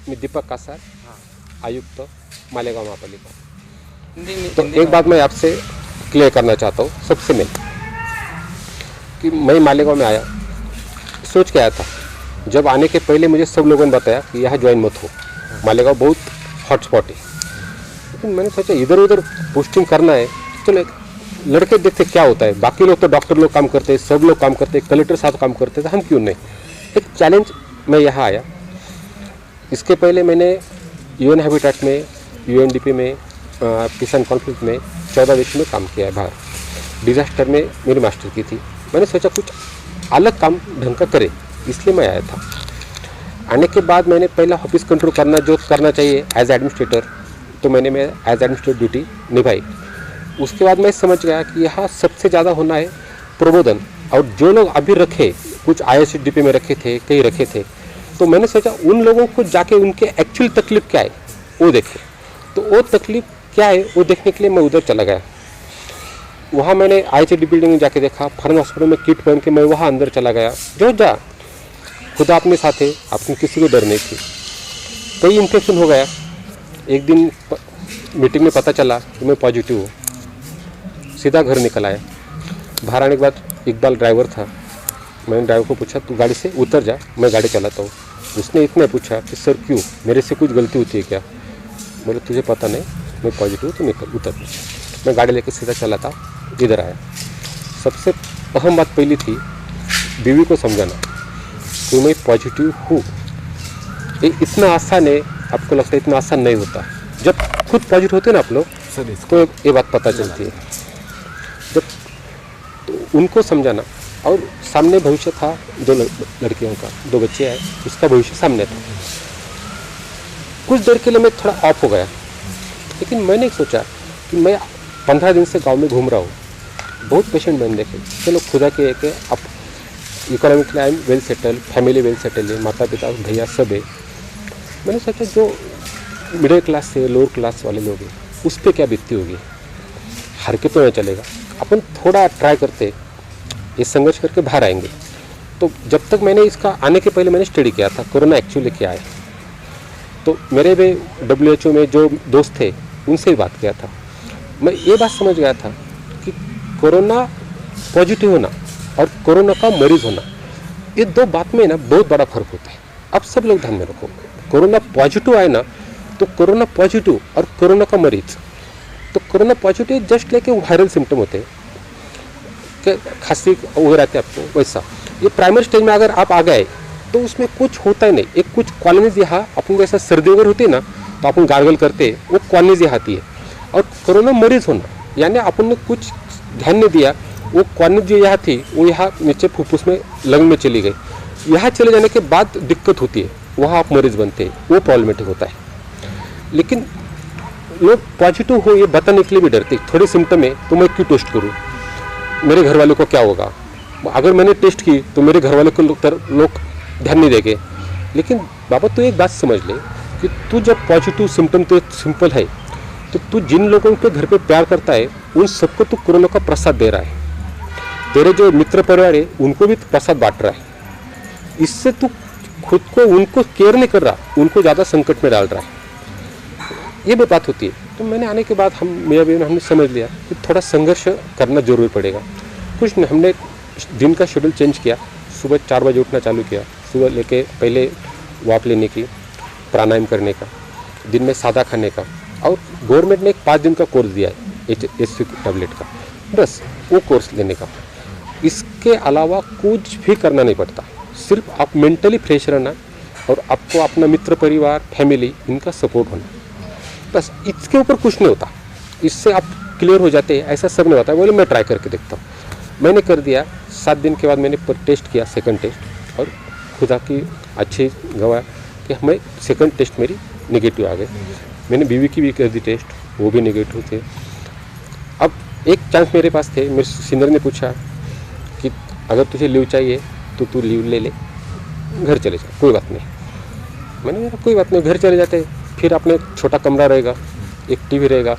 मी दीपक कासार, आयुक्त मालेगांव महापालिका। तो एक बात मैं आपसे क्लियर करना चाहता हूँ सबसे मैं कि मैं मालेगांव में आया, सोच के आया था। जब आने के पहले मुझे सब लोगों ने बताया कि यहाँ ज्वाइन मत हो, मालेगांव बहुत हॉटस्पॉट है। लेकिन मैंने सोचा इधर उधर पोस्टिंग करना है, चलो लड़के देखते क्या होता है। बाकी लोग तो डॉक्टर लोग काम करते हैं, सब लोग काम करते हैं, कलेक्टर साहब काम करते हैं, हम क्यों नहीं। एक चैलेंज मैं यहाँ आया। इसके पहले मैंने यूएन हैबिटेट में, यूएनडीपी में, किसान कॉन्फ्लिक्ट में 14 देशों में काम किया है बाहर। डिजास्टर में मेरी मास्टर की थी। मैंने सोचा कुछ अलग काम ढंग का करे, इसलिए मैं आया था। आने के बाद मैंने पहला ऑफिस कंट्रोल करना जो करना चाहिए एज एडमिनिस्ट्रेटर, तो मैं एज एडमिनिस्ट्रेटर ड्यूटी निभाई। उसके बाद मैं समझ गया कि यहाँ सबसे ज़्यादा होना है प्रबोधन। और जो लोग अभी रखे, कुछ ISDP में रखे थे, कई रखे थे, तो मैंने सोचा उन लोगों को जाके उनके एक्चुअल तकलीफ क्या है वो देखें। तो वो तकलीफ क्या है वो देखने के लिए मैं उधर चला गया। वहाँ मैंने IHD बिल्डिंग में जाके देखा, फॉरेन हॉस्पिटल में किट पहन के मैं वहाँ अंदर चला गया। जो जा खुदा अपने साथ है, आपको किसी को डर नहीं थी। कई इन्फेक्शन हो गया। एक दिन मीटिंग में पता चला कि मैं पॉजिटिव हूँ, सीधा घर निकल आया। बाहर आने के बाद इकबाल ड्राइवर था, मैंने ड्राइवर को पूछा तू गाड़ी से उतर जा, मैं गाड़ी चलाता हूँ। उसने इतना पूछा कि सर क्यों, मेरे से कुछ गलती होती है क्या। बोले तुझे पता नहीं, मैं पॉजिटिव तो निकल उतर। मैं गाड़ी लेकर सीधा चलाता इधर आया। सबसे अहम बात पहली थी बीवी को समझाना कि मैं पॉजिटिव हूँ। ये इतना आसान है, आपको लगता है इतना आसान नहीं होता। जब खुद पॉजिटिव होते हैं ना आप लोग तो ये बात पता चलती है। जब तो उनको समझाना, और सामने भविष्य था 2 लड़कियों का, 2 बच्चे आए, उसका भविष्य सामने था। कुछ देर के लिए मैं थोड़ा ऑफ हो गया, लेकिन मैंने सोचा कि मैं 15 दिन से गांव में घूम रहा हूँ, बहुत पेशेंट मैंने देखे। चलो खुदा के एक अब economically I am well settle, family well settle है, माता पिता भैया सब है। मैंने सोचा जो मिडिल क्लास से लोअर क्लास वाले लोग हैं उस पर क्या बीतती होगी। हर के तो नहीं चलेगा, अपन थोड़ा ट्राई करते, ये संघर्ष करके बाहर आएंगे। तो जब तक मैंने इसका आने के पहले मैंने स्टडी किया था कोरोना एक्चुअली क्या है। तो मेरे भी WHO में जो दोस्त थे उनसे ही बात किया था। मैं ये बात समझ गया था कि कोरोना पॉजिटिव होना और कोरोना का मरीज होना, ये 2 बात में ना बहुत बड़ा फर्क होता है। अब सब लोग ध्यान में रखो, कोरोना पॉजिटिव आए ना तो कोरोना पॉजिटिव और कोरोना का मरीज, तो कोरोना पॉजिटिव जस्ट लेके वायरल सिम्टम होते हैं कि खांसी हो रहती है आपको, वैसा ये प्राइमरी स्टेज में अगर आप आ गए तो उसमें कुछ होता ही नहीं। एक कुछ कॉलोनीज यहाँ अपन को ऐसा सर्दी वगैरह होती है ना तो अपन गार्गल करते, वो कॉलोनीज यहाँ आती है। और कोरोना मरीज होना यानी अपन ने कुछ ध्यान नहीं दिया, वो कॉलोनी जो यहाँ थी वो यहाँ नीचे फुफ्फुस में लंग में चली गई। यहाँ चले जाने के बाद दिक्कत होती है, वहाँ आप मरीज बनते हैं, वो प्रॉब्लमेटिक होता है। लेकिन लोग पॉजिटिव हो ये बताने के लिए भी डरते, थोड़े सिम्टम है तो मैं क्यों टेस्ट करूँ, मेरे घर वालों को क्या होगा। अगर मैंने टेस्ट की तो मेरे घर वालों को लोग ध्यान नहीं देंगे। लेकिन बाबा तू एक बात समझ ले कि तू जब पॉजिटिव सिम्टम तो सिंपल है, तो तू जिन लोगों के घर पे प्यार करता है उन सबको तू कोरोना का प्रसाद दे रहा है। तेरे जो मित्र परिवार है उनको भी प्रसाद बांट रहा है। इससे तू खुद को उनको केयर नहीं कर रहा, उनको ज़्यादा संकट में डाल रहा है। ये भी बात होती है। तो मैंने आने के बाद हमने समझ लिया कि थोड़ा संघर्ष करना जरूरी पड़ेगा। कुछ नहीं, हमने दिन का शेड्यूल चेंज किया। सुबह 4 बजे उठना चालू किया, सुबह लेके पहले वॉक लेने की, प्राणायाम करने का, दिन में सादा खाने का। और गवर्नमेंट ने एक 5 दिन का कोर्स दिया है HSC टैबलेट का, बस वो कोर्स लेने का। इसके अलावा कुछ भी करना नहीं पड़ता, सिर्फ आप मेंटली फ्रेश रहना और आपको अपना मित्र परिवार फैमिली इनका सपोर्ट होना, बस इसके ऊपर कुछ नहीं होता। इससे आप क्लियर हो जाते हैं, ऐसा सब नहीं होता है। बोले मैं ट्राई करके देखता हूँ, मैंने कर दिया। 7 दिन के बाद मैंने टेस्ट किया, सेकंड टेस्ट, और खुदा की अच्छी गवाह कि हमें सेकंड टेस्ट मेरी नेगेटिव आ गई। मैंने बीवी की भी कर दी टेस्ट, वो भी नेगेटिव थे। अब एक चांस मेरे पास थे, मेरे सीनियर ने पूछा कि अगर तुझे लीव चाहिए तो तू लीव ले ले, घर चले जा, कोई बात नहीं। मैंने कहा कोई बात नहीं, घर चले जाते, फिर अपने छोटा कमरा रहेगा, एक टीवी रहेगा,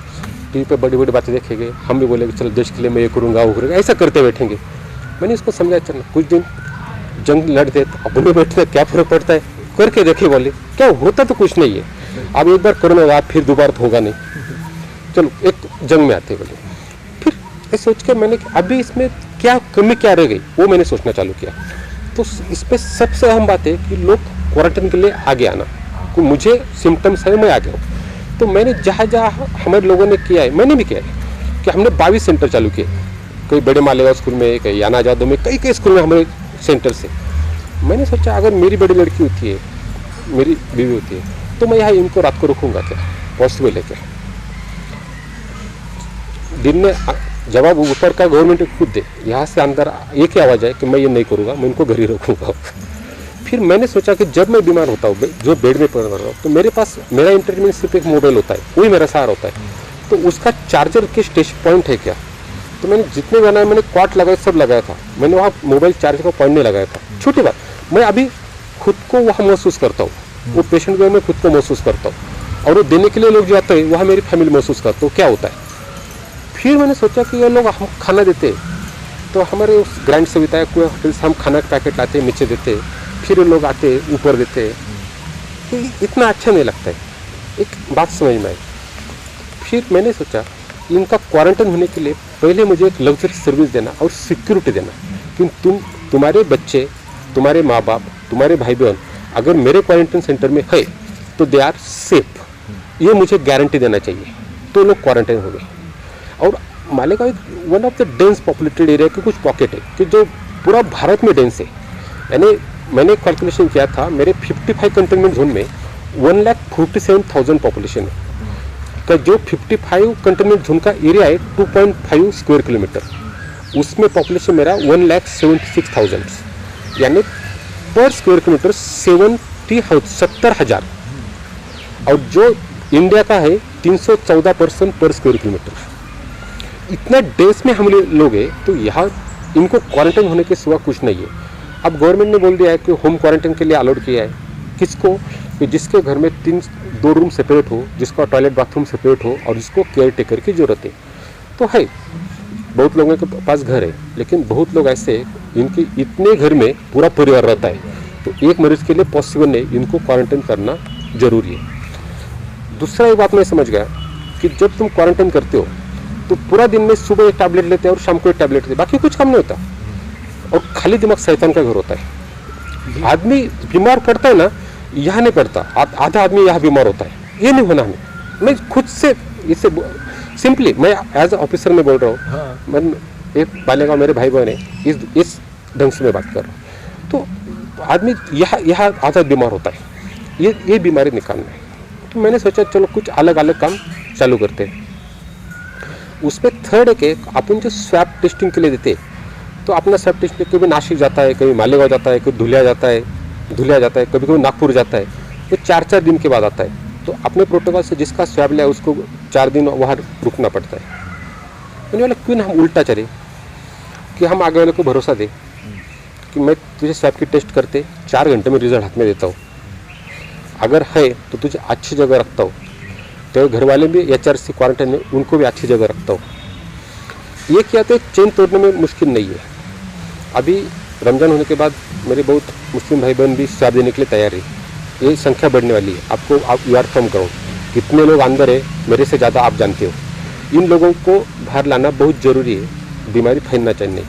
टीवी पे बड़ी बड़ी बातें देखेंगे, हम भी बोलेंगे चलो देश के लिए मैं ये करूँगा वो करूँगा, ऐसा करते बैठेंगे। मैंने इसको समझाया चलना कुछ दिन जंग लड़ दे, तो अपने बैठने क्या फर्क पड़ता है, करके देखे, बोले क्या होता तो कुछ नहीं है, अब एक बार करने बाद फिर दोबारा तो होगा नहीं, चलो एक जंग में आते बोले। फिर ये सोच के मैंने अभी इसमें क्या कमी क्या रह गई वो मैंने सोचना चालू किया। तो इस पर सबसे अहम बात है कि लोग क्वारंटाइन के लिए आगे आना, कि मुझे सिम्टम्स है मैं आ गया हूँ। तो मैंने जहाँ जहाँ हमारे लोगों ने किया है, मैंने भी किया है कि हमने 22 सेंटर चालू किए, कई बड़े मालेगांव स्कूल में, कई याना जादव में, कई कई स्कूल में हमारे सेंटर से। मैंने सोचा अगर मेरी बड़ी लड़की होती है, मेरी बीवी होती है, तो मैं यहाँ इनको रात को रखूँगा क्या, पॉसिबल है क्या? दिन में जवाब ऊपर का गवर्नमेंट खुद दे, यहाँ से अंदर एक ही आवाज़ है कि मैं ये नहीं करूँगा, मैं इनको घर ही रखूँगा। फिर मैंने सोचा कि जब मैं बीमार होता हूँ, जो बेड में पड़ रहा हूँ, तो मेरे पास मेरा इंटरटेनमेंट सिर्फ एक मोबाइल होता है, वही मेरा सहारा होता है। तो उसका चार्जर के स्टेशन पॉइंट है क्या? तो मैंने जितने बनाए, मैंने क्वाट लगाया, सब लगाया था, मैंने वहाँ मोबाइल चार्जर का पॉइंट नहीं लगाया था। छोटी बात, मैं अभी खुद को वहाँ महसूस करता हूँ, वो पेशेंट को मैं खुद को महसूस करता हूँ, और वो देने के लिए लोग जो आते हैं वहाँ मेरी फैमिली महसूस करता हूँ क्या होता है। फिर मैंने सोचा कि ये लोग हम खाना देते, तो हमारे उस ग्रैंड सविता या कोई होटल से हम खाना का पैकेट लाते, नीचे देते, फिर ये लोग आते ऊपर देते, तो इतना अच्छा नहीं लगता है। एक बात समझ में आई, फिर मैंने सोचा इनका क्वारंटाइन होने के लिए पहले मुझे एक लग्जरी सर्विस देना और सिक्योरिटी देना कि तुम्हारे बच्चे, तुम्हारे माँ बाप, तुम्हारे भाई बहन अगर मेरे क्वारंटाइन सेंटर में है तो दे आर सेफ, ये मुझे गारंटी देना चाहिए, तो लोग क्वारंटाइन हो गए। और मालेगांव एक one of the dense populated area के कुछ पॉकेट है कि जो पूरा भारत में डेंस है, यानी मैंने कैलकुलेशन किया था, मेरे 55 कंटेनमेंट जोन में 1,47,000 पॉपुलेशन है, का जो 55 कंटेनमेंट जोन का एरिया है 2.5 स्क्वायर किलोमीटर, उसमें पॉपुलेशन मेरा 1,76,000, यानी पर स्क्वायर किलोमीटर 70,000, और जो इंडिया का है 314 पर्सन पर स्क्वायर किलोमीटर। इतना डेंस में हम लोग हैं, तो यहाँ इनको क्वारंटाइन होने के सिवा कुछ नहीं है। अब गवर्नमेंट ने बोल दिया है कि होम क्वारंटाइन के लिए अलाउड किया है, किसको? कि जिसके घर में 2 रूम सेपरेट हो, जिसका टॉयलेट बाथरूम सेपरेट हो, और जिसको केयर टेकर की ज़रूरत है। तो है, बहुत लोगों के पास घर है, लेकिन बहुत लोग ऐसे इनके इतने घर में पूरा परिवार रहता है, तो एक मरीज के लिए पॉसिबल नहीं, इनको क्वारंटाइन करना जरूरी है। दूसरा एक बात मैं समझ गया कि जब तुम क्वारंटाइन करते हो तो पूरा दिन में सुबह एक टैबलेट लेते हैं और शाम को एक टैबलेट लेते हैं, बाकी कुछ काम नहीं होता, और खाली दिमाग शैतान का घर होता है। आदमी बीमार पड़ता है ना, यहाँ नहीं पड़ता, आधा आदमी यहाँ बीमार होता है, ये नहीं होना हमें। मैं खुद से इससे सिंपली मैं एज ए ऑफिसर में बोल रहा हूँ, मैं एक मालेगांव मेरे भाई बहन है, इस ढंग से मैं बात कर रहा हूँ। तो आदमी यहाँ आधा बीमार होता है, ये बीमारी निकालना है। तो मैंने सोचा चलो कुछ अलग अलग काम चालू करते हैं। उसमें थर्ड है कि अपन जो स्वैब टेस्टिंग के लिए देते, तो अपना स्वैब टेस्टिंग कभी नासिक जाता है, कभी मालेगांव जाता है, कभी धुलिया जाता है, कभी कभी नागपुर जाता है, तो 4-4 दिन के बाद आता है। तो अपने प्रोटोकॉल से जिसका स्वैब लिया उसको 4 दिन वहाँ रुकना पड़ता है। मैंने बोला क्यों ना हम उल्टा चले, कि हम आगे वाले को भरोसा दे कि मैं तुझे स्वैब की टेस्ट करते 4 घंटे में रिजल्ट हाथ में देता हूँ, अगर है तो तुझे अच्छी जगह रखता हूँ, तो घर वाले भी HRC क्वारंटाइन में उनको भी अच्छी जगह रखता हूँ। ये क्या तो चेन तोड़ने में मुश्किल नहीं है। अभी रमज़ान होने के बाद मेरे बहुत मुस्लिम भाई बहन भी स्वैब देने के लिए तैयार है, ये संख्या बढ़ने वाली है। आप यू आर फ्रॉम ग्राउंड, कितने लोग अंदर है मेरे से ज़्यादा आप जानते हो। इन लोगों को बाहर लाना बहुत ज़रूरी है, बीमारी फैलना चाहिए।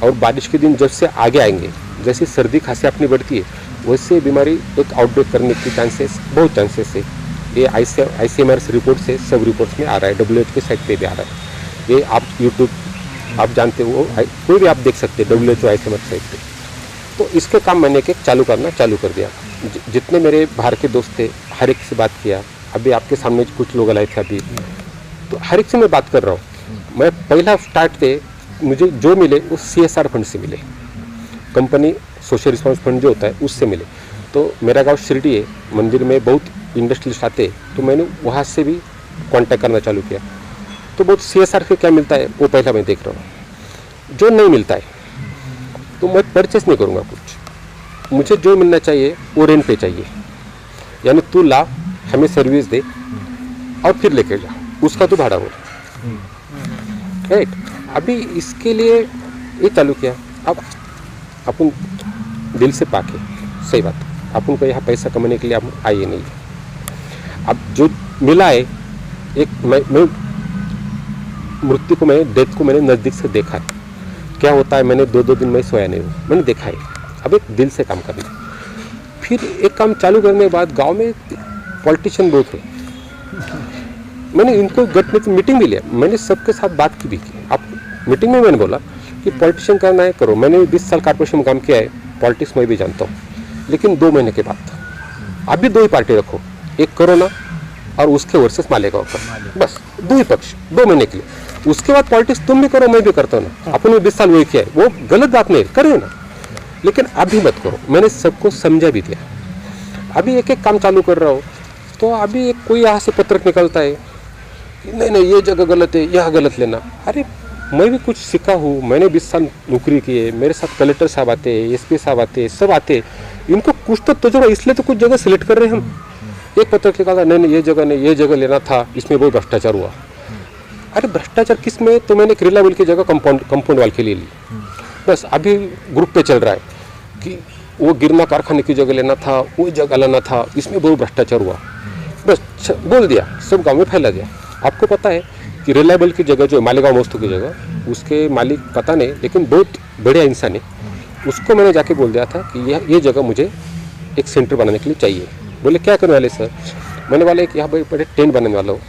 और बारिश के दिन जब से आगे आएंगे, जैसे सर्दी खांसी अपनी बढ़ती है, वैसे बीमारी एक आउटब्रेक करने की बहुत चांसेस है। ये ICMR रिपोर्ट से सब रिपोर्ट्स में आ रहा है, WHO के साइट पे भी आ रहा है। ये आप यूट्यूब आप जानते हो, कोई भी आप देख सकते हैं WHO ICMR साइट पे। तो इसके काम मैंने एक चालू कर दिया। जितने मेरे बाहर के दोस्त थे हर एक से बात किया। अभी आपके सामने कुछ लोग आए थे अभी, तो हर एक से मैं बात कर रहा हूँ। मैं पहला स्टार्ट थे, मुझे जो मिले वो CSR फंड से मिले, कंपनी सोशल रिस्पॉन्स फंड जो होता है उससे मिले। तो मेरा गांव शिरडी है, मंदिर में बहुत इंडस्ट्रियलिस्ट आते, तो मैंने वहाँ से भी कांटेक्ट करना चालू किया। तो बहुत CSR से क्या मिलता है वो पहला मैं देख रहा हूँ। जो नहीं मिलता है तो मैं परचेस नहीं करूँगा कुछ, मुझे जो मिलना चाहिए वो रेंट पे चाहिए, यानी तू ला हमें सर्विस दे और फिर लेके जा, उसका तो भाड़ा हो। राइट, अभी इसके लिए ये चालू किया। अब अपन दिल से पाके, सही बात, अपन को यहाँ पैसा कमाने के लिए हम आए नहीं। अब जो मिला है, एक मैं मृत्यु को, डेथ को मैंने नज़दीक से देखा है, क्या होता है। मैंने 2-2 दिन में सोया नहीं हूँ, मैंने देखा है। अब एक दिल से काम करना। फिर एक काम चालू करने के बाद गांव में पॉलिटिशियन बहुत हुए, मैंने इनको गट में मीटिंग भी लिया, मैंने सबके साथ बात की भी की। आप मीटिंग में मैंने बोला कि पॉलिटिशियन करना है करो, मैंने 20 साल कॉर्पोरेशन में काम किया है, पॉलिटिक्स में भी जानता हूँ, लेकिन 2 महीने के बाद आप भी 2 ही पार्टी रखो, एक कोरोना और उसके वर्सेस मालेगांव का, बस 2 ही पक्ष 2 महीने के लिए। उसके बाद पॉलिटिक्स तुम भी करो, मैं भी करता हूँ ना, अपन ने 20 साल वही किया है, वो गलत बात नहीं, करो ना, लेकिन अभी मत करो। मैंने सबको समझा भी दिया। अभी एक एक काम चालू कर रहा हो तो अभी एक कोई यहाँ से पत्रक निकलता है कि नहीं ये जगह गलत है, यह गलत लेना। अरे मैं भी कुछ सीखा हूँ, मैंने 20 साल नौकरी की है, मेरे साथ कलेक्टर साहब आते हैं, SP साहब आते हैं, सब आते हैं, इनको कुछ तो तजुर्बा, इसलिए तो कुछ जगह सिलेक्ट कर रहे हैं हम। एक पत्रक निकाला, नहीं ये जगह नहीं, ये जगह लेना था, इसमें बहुत भ्रष्टाचार हुआ। अरे भ्रष्टाचार किस में? तो मैंने रिलायबल की जगह कंपाउंड वाल के लिए ली। बस अभी ग्रुप पे चल रहा है कि वो गिरना कारखाने की जगह लेना था, वो जगह लेना था, इसमें बहुत भ्रष्टाचार हुआ। बस बोल दिया, सब गांव में फैला दिया। आपको पता है कि रिलायबल की जगह जो मालेगांव मोस्तू की जगह, उसके मालिक पता नहीं, लेकिन बहुत बढ़िया इंसान है, उसको मैंने जाके बोल दिया था कि ये जगह मुझे एक सेंटर बनाने के लिए चाहिए। बोले क्या करने वाले सर? मैंने वाले कि यहाँ बड़े टेंट बनाने वाला हूँ,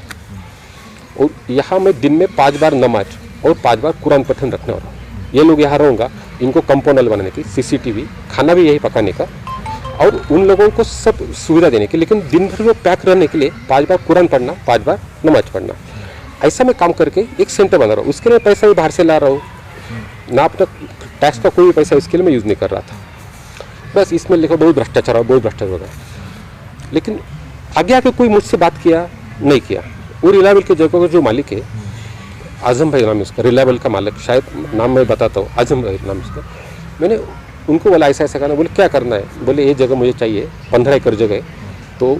और यहाँ मैं दिन में 5 बार नमाज और 5 बार कुरान पठन रखने वाला हूँ। ये लोग यहाँ रहूँगा, इनको कंपाउंडल बनाने की, CCTV, खाना भी यही पकाने का, और उन लोगों को सब सुविधा देने की, लेकिन दिन भर वो पैक रहने के लिए 5 बार कुरान पढ़ना, 5 बार नमाज पढ़ना। ऐसा मैं काम करके एक सेंटर बना रहा हूँ। उसके लिए पैसा भी बाहर से ला रहा हूँ ना, अपना टैक्स का कोई पैसा इसके लिए मैं यूज़ नहीं कर रहा था। बस इसमें लिखा बहुत भ्रष्टाचार हो, बहुत भ्रष्टाचार होगा, लेकिन आगे आके कोई मुझसे बात किया नहीं किया। वो रिलायबल की जगह का जो मालिक है, आजम भाई नाम है उसका, रिलायबल का मालिक, शायद नाम मैं बताता हूँ, आजम भाई नाम उसका। मैंने उनको बोला ऐसा ऐसा करना। बोले क्या करना है? बोले ये जगह मुझे चाहिए, 15 एकड़ जगह है, तो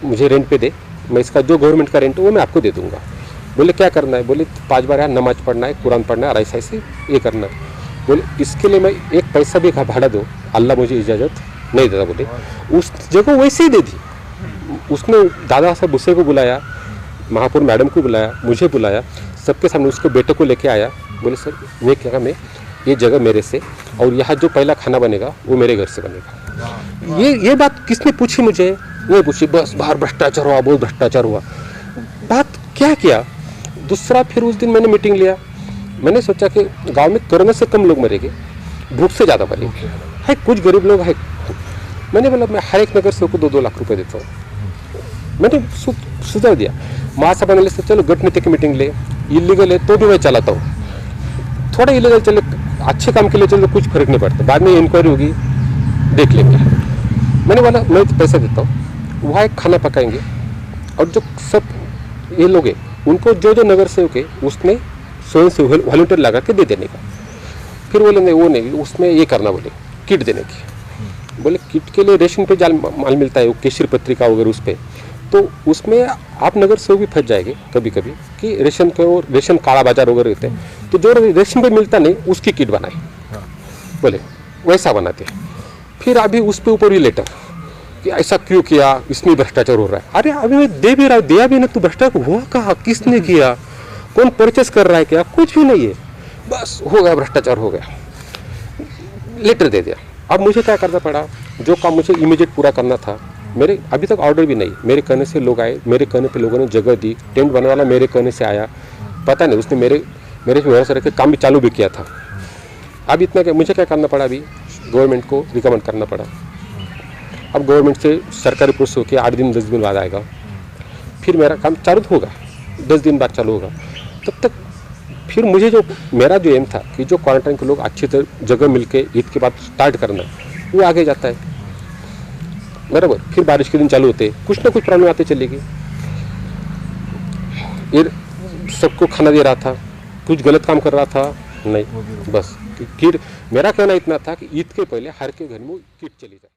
मुझे रेंट पे दे, मैं इसका जो गवर्नमेंट का रेंट है वो मैं आपको दे दूंगा। बोले क्या करना है? बोले 5 बार यहाँ नमाज पढ़ना है, कुरान पढ़ना है, और ऐसा ऐसे ये करना है। बोले इसके लिए मैं एक पैसा भी भाड़ा दो, अल्लाह मुझे इजाज़त नहीं देता। बोले उस जगह वैसे ही दे दी। उसने दादा साहब भुस्से को बुलाया, महापौर मैडम को बुलाया, मुझे बुलाया, सबके सामने उसके बेटे को लेके आया। बोले सर मैं क्या, मैं ये जगह मेरे से, और यहाँ जो पहला खाना बनेगा वो मेरे घर से बनेगा। ये बात किसने पूछी मुझे? नहीं पूछी, बस बाहर भ्रष्टाचार हुआ, बहुत भ्रष्टाचार हुआ। बात क्या किया? दूसरा फिर उस दिन मैंने मीटिंग लिया, मैंने सोचा कि गांव में कोरोना से कम लोग मरेंगे, भूख से ज़्यादा मरेंगे, है कुछ गरीब लोग है। मैंने बोला मैं हर एक नगर सेवक को 2-2 लाख रुपए देता हूँ। मैंने सुझाव दिया। महासभा ने से चलो गट नीति की मीटिंग ले, इलीगल है तो भी मैं चलाता हूँ, थोड़ा इलीगल चले, अच्छे काम के लिए चलो, कुछ फर्क नहीं पड़ता, बाद में इंक्वायरी होगी देख लेंगे। मैंने बोला मैं पैसा देता हूँ, वहाँ एक खाना पकाएंगे, और जो सब ये लोग हैं उनको जो नगर सेवक है उसमें स्वयं से वॉलंटियर लगा के दे देने का। फिर बोले नहीं वो नहीं, उसमें ये करना, बोले किट देने की। बोले किट के लिए रेशन पे जाल माल मिलता है, वो केसरी पत्रिका वगैरह उस पर, तो उसमें आप नगर सेवक भी फंस जाएंगे कभी कभी कि रेशन के और रेशन काला बाजार वगैरह रहते हैं, तो जो रेशन पे मिलता नहीं उसकी किट बनाए। बोले वैसा बनाते। फिर अभी उस पे ऊपर ही लेटर कि ऐसा क्यों किया, इसमें भ्रष्टाचार हो रहा है। अरे अभी मैं दे भी रहा, दिया भी ना, तो भ्रष्टाचार हुआ कहाँ, किसने किया, कौन परचेस कर रहा है, क्या कुछ भी नहीं है, बस हो गया भ्रष्टाचार हो गया, लेटर दे दिया। अब मुझे क्या करना पड़ा, जो काम मुझे इमीडिएट पूरा करना था, मेरे अभी तक ऑर्डर भी नहीं, मेरे कहने से लोग आए, मेरे कहने पे लोगों ने जगह दी, टेंट बनने वाला मेरे कहने से आया, पता नहीं उसने मेरे व्यवस्था रख के काम भी चालू भी किया था। अब इतना क्या मुझे क्या करना पड़ा, अभी गवर्नमेंट को रिकमेंड करना पड़ा। अब गवर्नमेंट से सरकारी प्रोसेस होकर 8 दिन 10 दिन बाद आएगा, फिर मेरा काम चालू होगा, 10 दिन बाद चालू होगा। तब तक फिर मुझे जो मेरा जो एम था कि जो क्वारंटाइन के लोग अच्छी तरह जगह मिलके ईद के बाद स्टार्ट करना, वो आगे जाता है बराबर। फिर बारिश के दिन चालू होते, कुछ ना कुछ प्रॉब्लम आते चलेगी। ये सबको खाना दे रहा था, कुछ गलत काम कर रहा था नहीं, बस फिर मेरा कहना इतना था कि ईद के पहले हर के घर में किट चली जाए।